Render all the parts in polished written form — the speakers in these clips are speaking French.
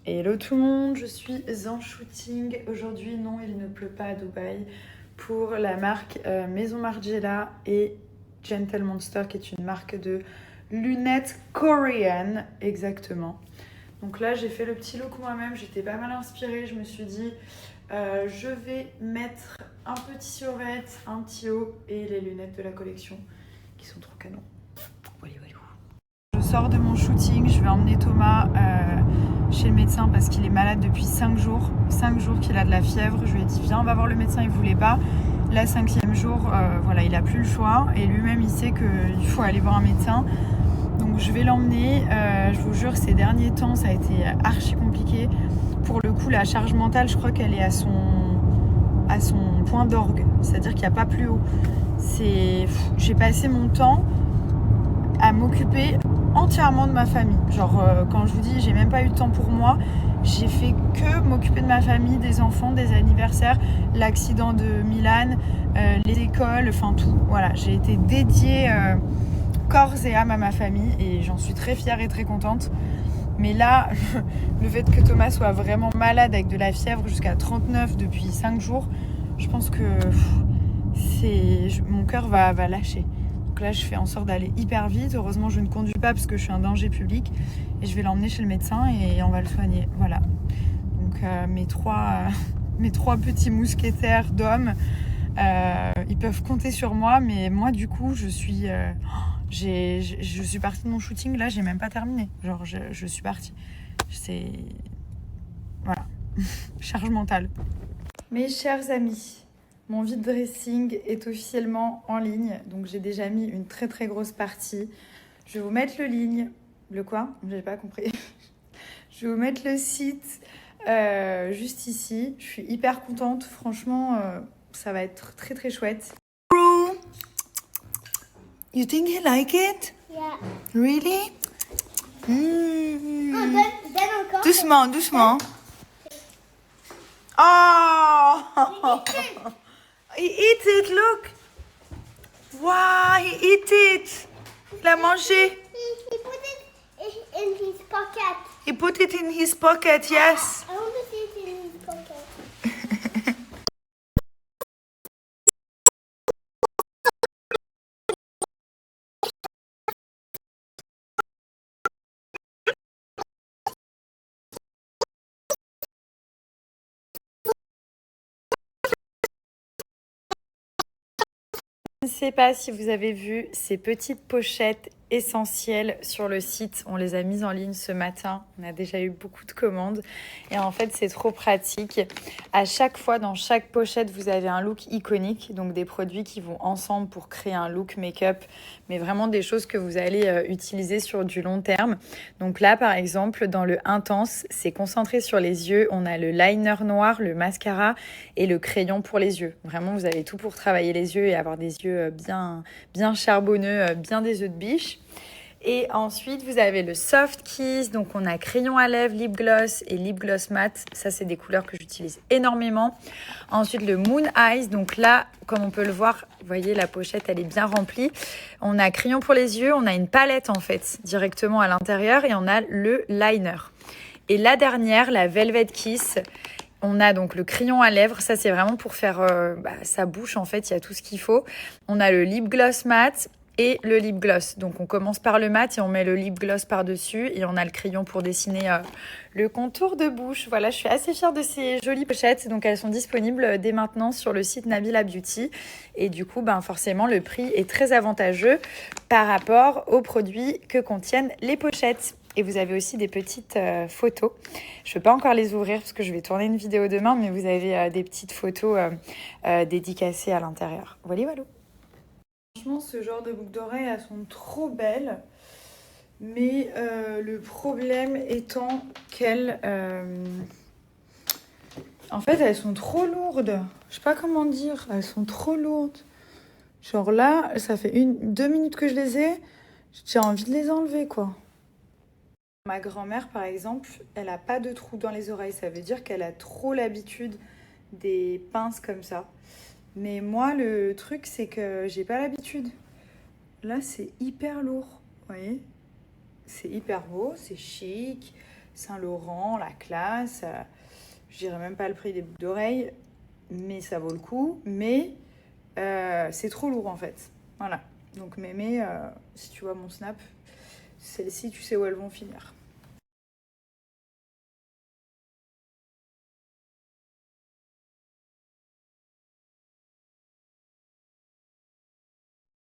Hello tout le monde, je suis en shooting. Aujourd'hui, non, il ne pleut pas à Dubaï pour la marque Maison Margiela et Gentle Monster, qui est une marque de lunettes coréennes, exactement. Donc là, j'ai fait le petit look moi-même, j'étais pas mal inspirée. Je me suis dit, je vais mettre un petit survêt, un petit haut et les lunettes de la collection qui sont trop canons. Voilà. Je sors de mon shooting, je vais emmener Thomas chez le médecin parce qu'il est malade depuis 5 jours. 5 jours qu'il a de la fièvre. Je lui ai dit viens, on va voir le médecin, il ne voulait pas. Là, 5e jour, voilà, il n'a plus le choix et lui-même il sait qu'il faut aller voir un médecin. Donc je vais l'emmener. Je vous jure, ces derniers temps, ça a été archi compliqué. Pour le coup, la charge mentale, je crois qu'elle est à son point d'orgue. C'est-à-dire qu'il n'y a pas plus haut. J'ai passé mon temps à m'occuper entièrement de ma famille. Genre, quand je vous dis, j'ai même pas eu de temps pour moi. J'ai fait que m'occuper de ma famille, des enfants, des anniversaires, l'accident de Milan, les écoles, enfin tout. Voilà, j'ai été dédiée corps et âme à ma famille et j'en suis très fière et très contente. Mais là, le fait que Thomas soit vraiment malade avec de la fièvre jusqu'à 39 depuis 5 jours, je pense que mon cœur va lâcher. Donc là, je fais en sorte d'aller hyper vite. Heureusement, je ne conduis pas parce que je suis un danger public. Et je vais l'emmener chez le médecin et on va le soigner. Voilà. Donc mes trois petits mousquetaires d'hommes, ils peuvent compter sur moi. Mais moi, du coup, je suis partie de mon shooting. Là, j'ai même pas terminé. Genre, je suis partie. Voilà. Charge mentale. Mes chers amis, mon vide dressing est officiellement en ligne, donc j'ai déjà mis une très très grosse partie. Je vais vous mettre le quoi ? J'ai pas compris. Je vais vous mettre le site juste ici. Je suis hyper contente, franchement, ça va être très très chouette. You think he like it? Yeah. Really? Donne encore. Doucement, doucement. Oh! He eat it, look! Wow, he eat it! Il a mangé. He put it in his pocket. He put it in his pocket, yes. I want to see it in his pocket. Je ne sais pas si vous avez vu ces petites pochettes essentielles sur le site. On les a mises en ligne ce matin. On a déjà eu beaucoup de commandes. Et en fait, c'est trop pratique. À chaque fois, dans chaque pochette, vous avez un look iconique. Donc, des produits qui vont ensemble pour créer un look make-up. Mais vraiment des choses que vous allez utiliser sur du long terme. Donc là, par exemple, dans le Intense, c'est concentré sur les yeux. On a le liner noir, le mascara et le crayon pour les yeux. Vraiment, vous avez tout pour travailler les yeux et avoir des yeux bien charbonneux, bien des œufs de biche. Et ensuite, vous avez le Soft Kiss. Donc, on a crayon à lèvres, lip gloss et lip gloss matte. Ça, c'est des couleurs que j'utilise énormément. Ensuite, le Moon Eyes. Donc là, comme on peut le voir, vous voyez, la pochette, elle est bien remplie. On a crayon pour les yeux. On a une palette, en fait, directement à l'intérieur. Et on a le liner. Et la dernière, la Velvet Kiss. On a donc le crayon à lèvres, ça c'est vraiment pour faire sa bouche, en fait, il y a tout ce qu'il faut. On a le lip gloss matte et le lip gloss. Donc on commence par le mat et on met le lip gloss par-dessus et on a le crayon pour dessiner le contour de bouche. Voilà, je suis assez fière de ces jolies pochettes. Donc elles sont disponibles dès maintenant sur le site Nabila Beauty. Et du coup, forcément, le prix est très avantageux par rapport aux produits que contiennent les pochettes. Et vous avez aussi des petites photos. Je ne peux pas encore les ouvrir parce que je vais tourner une vidéo demain, mais vous avez des petites photos dédicacées à l'intérieur. Voilà. Franchement, ce genre de boucles d'oreilles, elles sont trop belles. Mais le problème étant qu'elles... En fait, elles sont trop lourdes. Je sais pas comment dire. Elles sont trop lourdes. Genre là, ça fait 2 minutes que je les ai. J'ai envie de les enlever, quoi. Ma grand-mère, par exemple, elle n'a pas de trou dans les oreilles. Ça veut dire qu'elle a trop l'habitude des pinces comme ça. Mais moi, le truc, c'est que j'ai pas l'habitude. Là, c'est hyper lourd. Vous voyez ? C'est hyper beau, c'est chic, Saint-Laurent, la classe. Je dirais même pas le prix des boucles d'oreilles, mais ça vaut le coup. Mais c'est trop lourd en fait. Voilà. Donc mémé, si tu vois mon snap, celles-ci, tu sais où elles vont finir.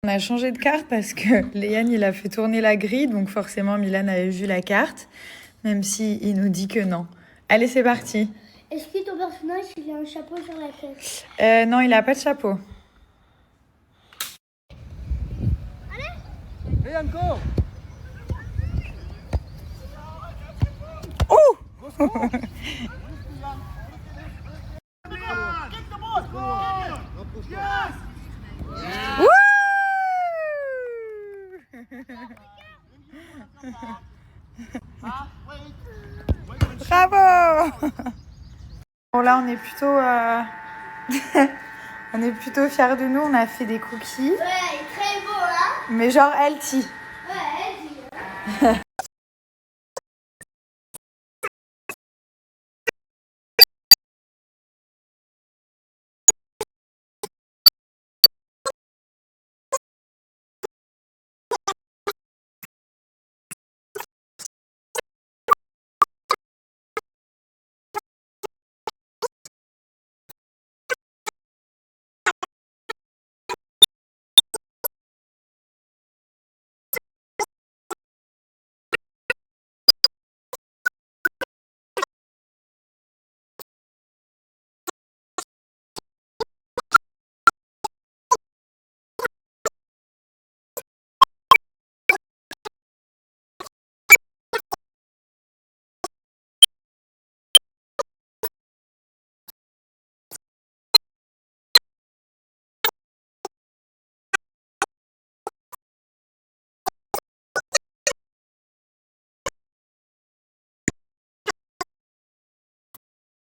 On a changé de carte parce que Léane, il a fait tourner la grille, donc forcément Milan avait vu la carte, même si il nous dit que non. Allez, c'est parti. Est-ce que ton personnage, il a un chapeau sur la tête? Non, il a pas de chapeau. Et encore. Oh Bravo. Bon là on est plutôt on est plutôt fiers de nous, on a fait des cookies. Ouais, il est très beau, hein? Mais genre healthy. Ouais, elle dit.